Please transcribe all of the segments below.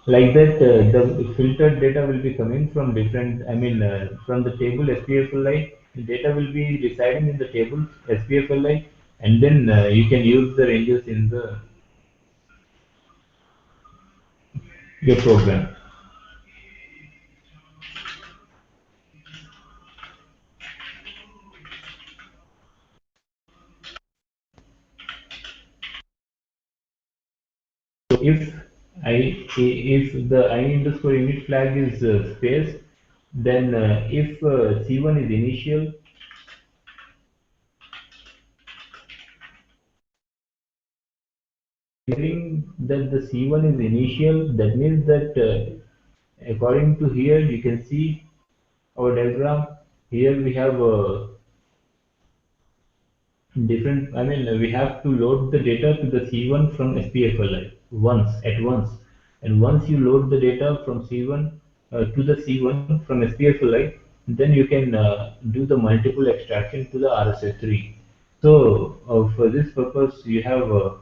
Like that, the filtered data will be coming from different, I mean, from the table SPFLI, data will be residing in the table SPFLI, and then you can use the ranges in the your program. So if the I underscore unit flag is space, then if C1 is initial, hearing that the C1 is initial, that means that according to here, you can see our diagram. Here we have different, I mean, we have to load the data to the C1 from SPFLI once. And once you load the data from C1 to the C1 from SPFLI, then you can do the multiple extraction to the RSA3. So for this purpose, you have to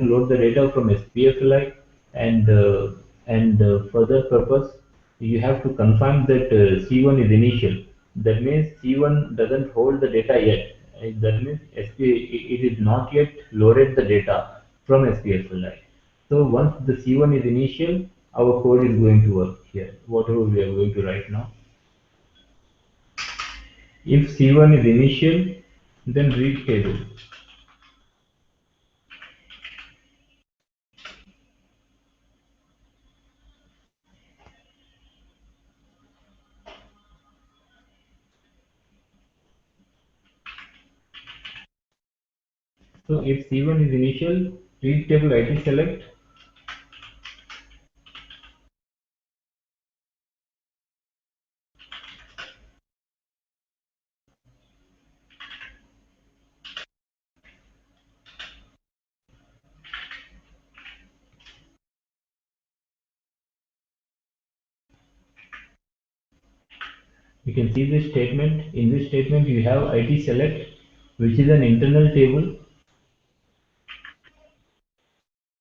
load the data from SPFLI, and for that purpose, you have to confirm that C1 is initial. That means C1 doesn't hold the data yet. That means it is not yet loaded the data from SPFLI. So once the C1 is initial, our code is going to work here. Whatever we are going to write now. If C1 is initial, then read table. So if C1 is initial, read table IT select. You can see this statement. In this statement, you have IT select, which is an internal table.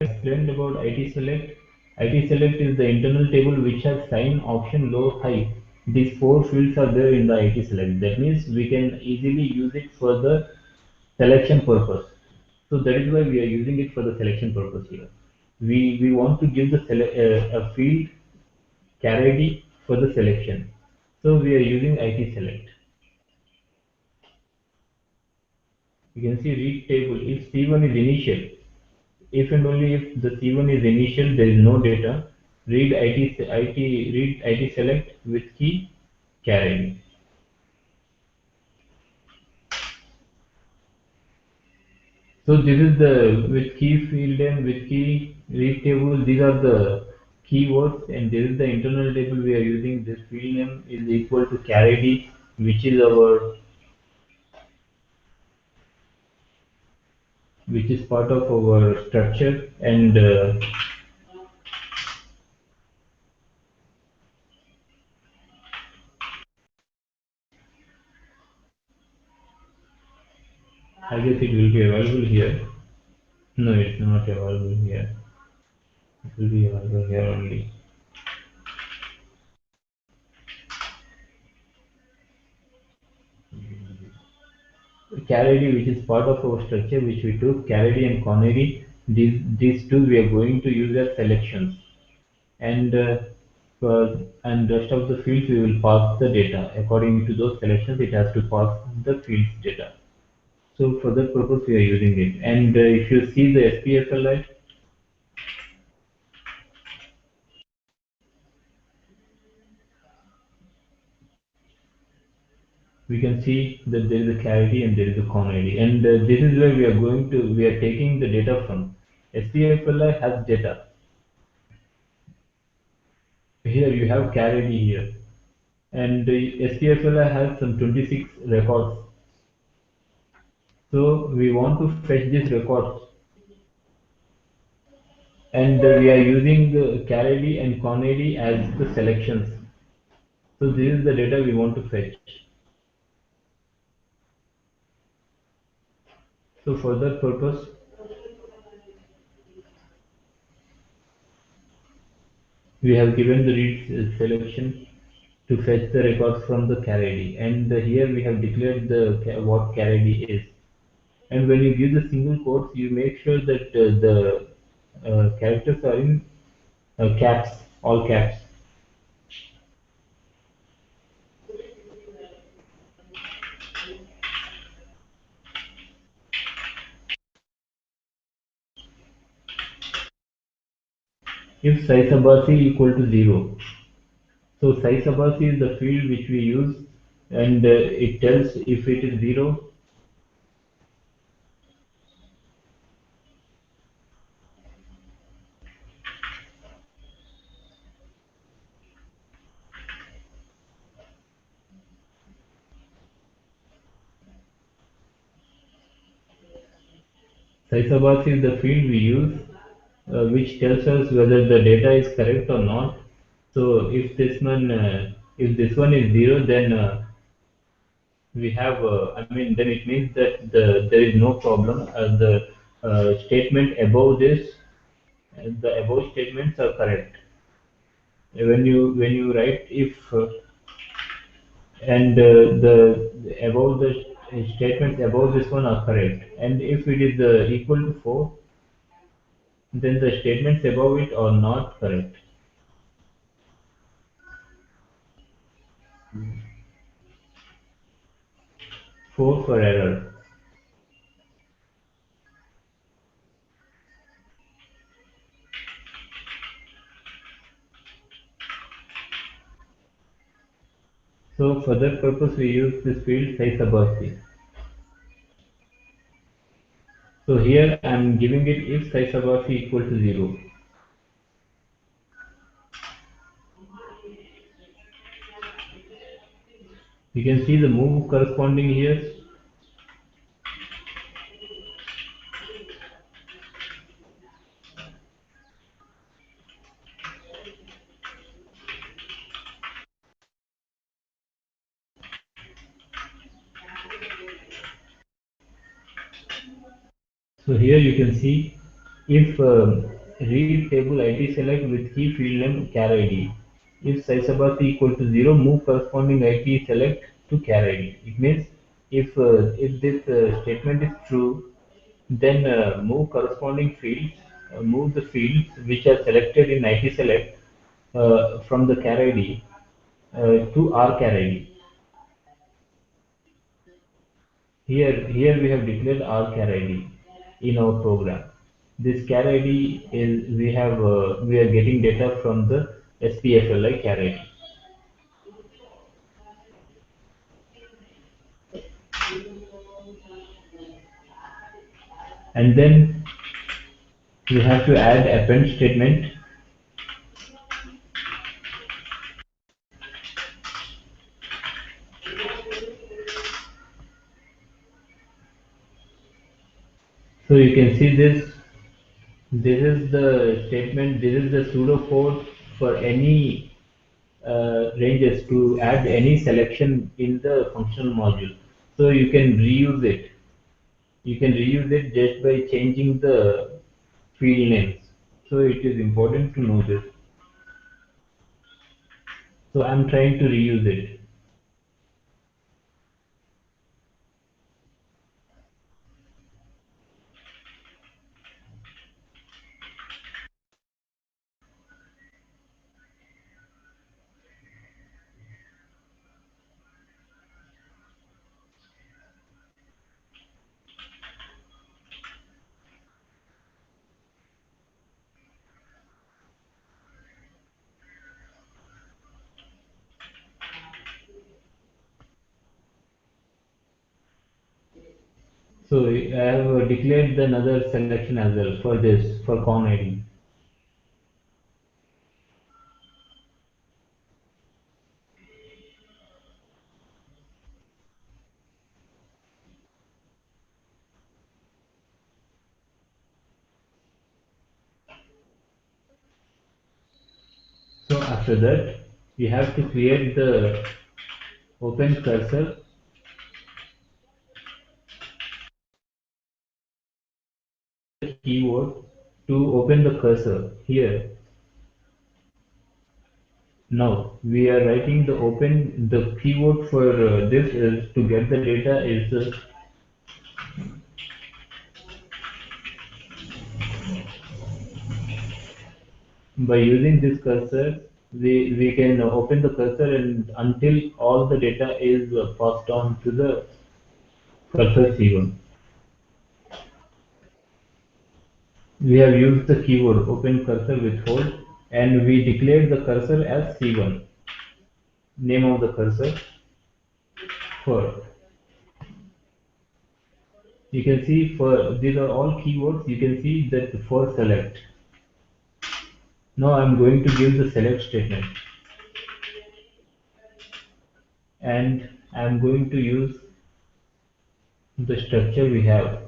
Explained about IT select. IT select is the internal table which has sign, option, low, high. These four fields are there in the IT select. That means we can easily use it for the selection purpose. So that is why we are using it for the selection purpose here. We want to give the a field carried for the selection. So we are using IT select. You can see read table. If C1 is initial, if and only if the C1 is initial, there is no data. Read IT select with key carried. So this is the with key field and with key read table. These are the keywords, and this is the internal table we are using. This field name is equal to carried, which is part of our structure, and I guess it will be available here. No, it's not available here. It will be available here only. Carried, which is part of our structure, which we took, carried and Connery, these two we are going to use as selections. And and rest of the fields we will pass the data. According to those selections, it has to pass the fields data. So for that purpose, we are using it. And if you see the SPFLI, we can see that there is a clarity and there is a Connery. And this is where we are taking the data from. SPFLI has data. Here you have carried here. And the SPFLI has some 26 records. So we want to fetch these records, and we are using Carely and Connelly as the selections. So this is the data we want to fetch. So for that purpose, We have given the read selection to fetch the records from the char and here we have declared the what char is. And when you give the single quotes, you make sure that the characters are in caps, all caps. If size above equal to 0, so size above is the field which we use, and it tells if it is 0. Size above is the field we use, which tells us whether the data is correct or not. So if this one is 0, then we have, I mean, then it means that there is no problem. The statement above this, the above statements are correct. When you write if and the above the statements above this one are correct, and if it is equal to 4, then the statements above it are not correct. 4 for error. So for that purpose, we use this field size above C. So here I am giving it if size above C equal to 0. You can see the move corresponding here. So here you can see if read table ID select with key field name char ID. If size above equal to 0, move corresponding ID select to char ID. It means if this statement is true, then move corresponding fields, move the fields which are selected in IT select from the char ID to our char ID. Here we have declared our char ID in our program. This char ID is we are getting data from the SPFLI char ID. And then we have to add append statement. So you can see this. This is the statement. This is the pseudo code for any ranges to add any selection in the functional module. So you can reuse it. You can reuse it just by changing the field names. So it is important to know this. So I'm trying to reuse it. So I have declared another selection as well for this, for con ID. So after that, you have to create the open cursor keyword to open the cursor here. Now we are writing the keyword for this is to get the data is by using this cursor, we can open the cursor and until all the data is passed on to the cursor C1. We have used the keyword open cursor with hold and we declared the cursor as C1. Name of the cursor for. You can see for these are all keywords. You can see that for select. Now I'm going to give the select statement and I'm going to use the structure we have.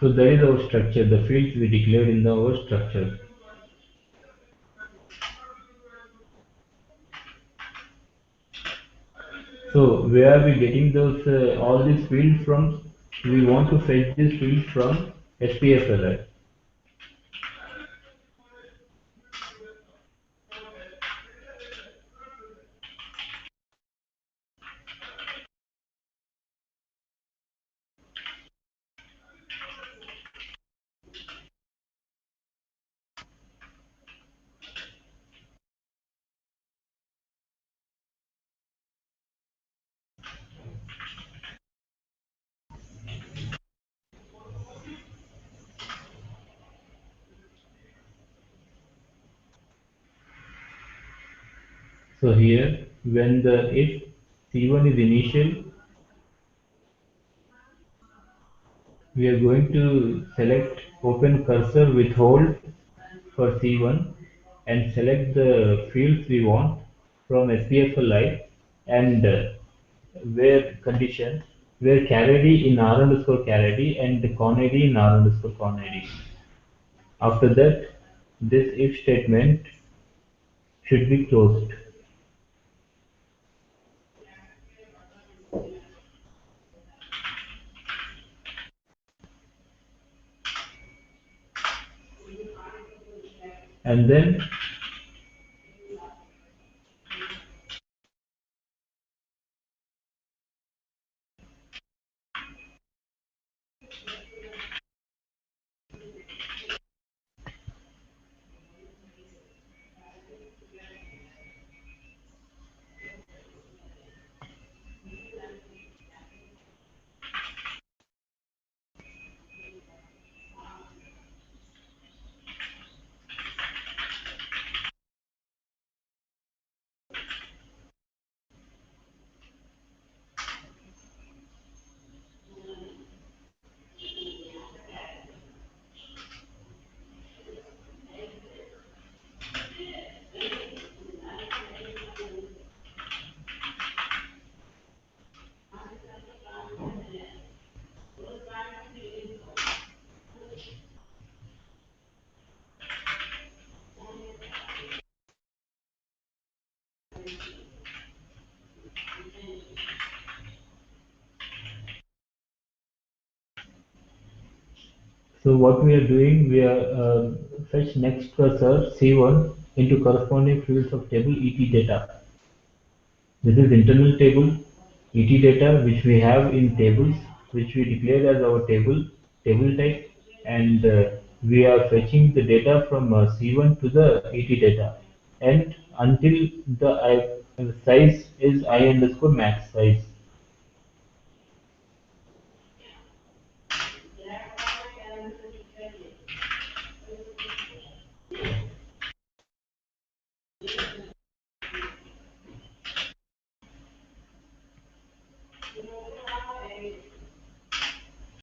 So that is our structure, the fields we declared in our structure. So where are we getting those all these fields from? We want to fetch these fields from SPSLI. So here, when the if C1 is initial, we are going to select open cursor with hold for C1 and select the fields we want from SPSLI and where condition where char id in r underscore char id and con id in r underscore con id. After that, this if statement should be closed. And then so what we are doing, we are fetch next cursor C1 into corresponding fields of table ET data. This is internal table ET data which we have in tables which we declare as our table type and we are fetching the data from C1 to the ET data and until the size is I underscore max size.